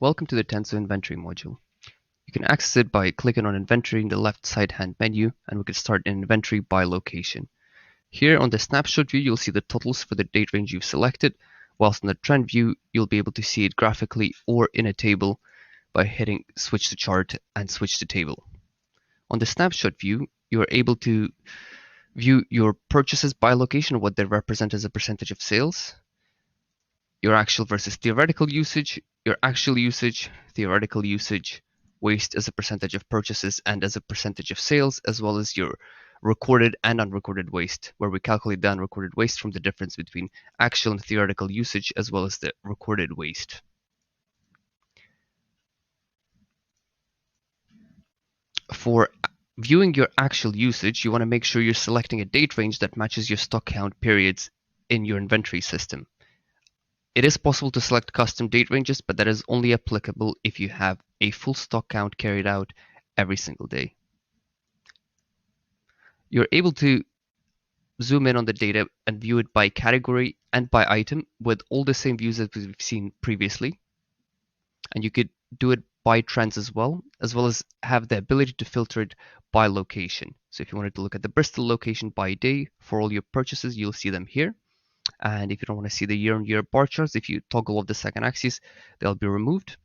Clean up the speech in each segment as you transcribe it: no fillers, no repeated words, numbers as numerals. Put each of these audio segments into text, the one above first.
Welcome to the Tenzo inventory module. You can access it by clicking on inventory in the left side hand menu, and we can start an inventory by location. Here on the snapshot view, you'll see the totals for the date range you've selected, whilst in the trend view, you'll be able to see it graphically or in a table by hitting switch to chart and switch to table. On the snapshot view, you are able to view your purchases by location, what they represent as a percentage of sales, your actual versus theoretical usage, your actual usage, theoretical usage, waste as a percentage of purchases and as a percentage of sales, as well as your recorded and unrecorded waste, where we calculate the unrecorded waste from the difference between actual and theoretical usage, as well as the recorded waste. For viewing your actual usage, you want to make sure you're selecting a date range that matches your stock count periods in your inventory system. It is possible to select custom date ranges, but that is only applicable if you have a full stock count carried out every single day. You're able to zoom in on the data and view it by category and by item with all the same views as we've seen previously. And you could do it by trends as well as have the ability to filter it by location. So if you wanted to look at the Bristol location by day for all your purchases, you'll see them here. And if you don't want to see the year-on-year bar charts, if you toggle off the second axis, they'll be removed.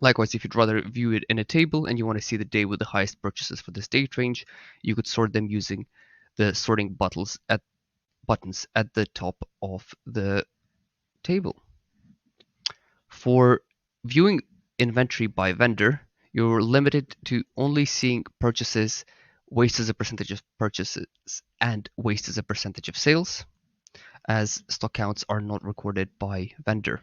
Likewise, if you'd rather view it in a table and you want to see the day with the highest purchases for this date range, you could sort them using the sorting buttons at the top of the table. For viewing inventory by vendor, you're limited to only seeing purchases, waste as a percentage of purchases, and waste as a percentage of sales, as stock counts are not recorded by vendor.